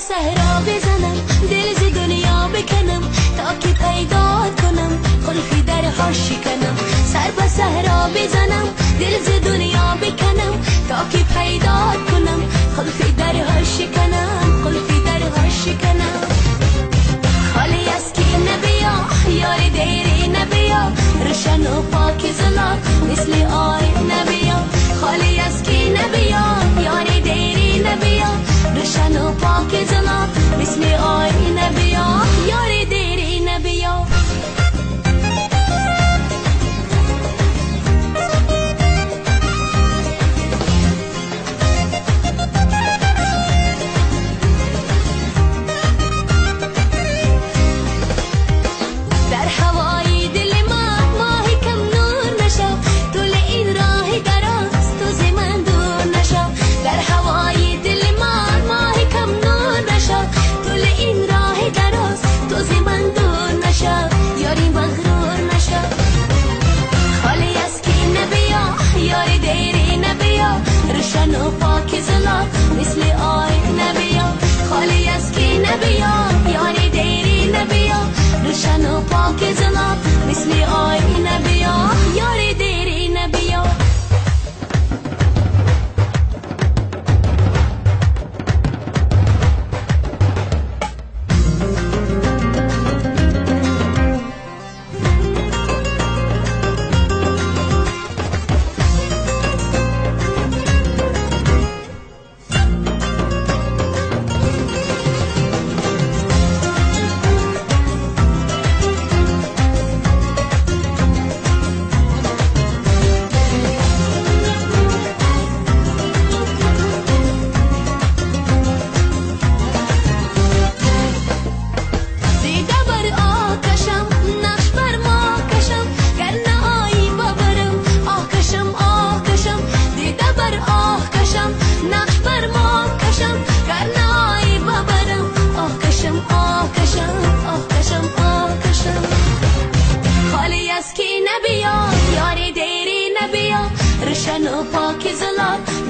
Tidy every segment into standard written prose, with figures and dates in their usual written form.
صحرا بزنم دل ز دنیا بکنم تا که پیدا کنم قلفی درها شکنم سر به صحرا بزنم دل ز دنیا بکنم تا که پیدا کنم قلفی درها شکنم قلفی درها شکنم خالی از کی نبیا یار دیری نبیا روشن و پاکیزه مثل آی نبیا خالی از کی نبیا یار دیری نبیا روشن و پاکیزه مثل آی نبیا یار دیری نبیا در هوای دل من ماهی کم نور نشو طول این راه دراز تو ز من دور نشو در هوای دل من ماهی کم نور نشو طول این راه دراز تو ز من دور نشو یاری مغرور نشو خالی از کی نبیا یار دیری نبیا روشن و پاکیزه مثل آی نبیا خالی از کی نبیا یار دیری نبیا روشن و پاکیزه مثل آی نبیا یار دیری نبیا روشن و پاکیزه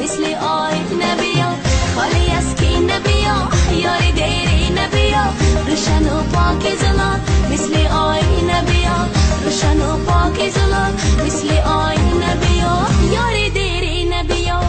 مثل آی نبیا خالی از کی نبیا یار دیری نبیا روشن و پاکیزه مثل آی نبیا روشن و پاکیزه مثل آی نبیا یار دیری نبیا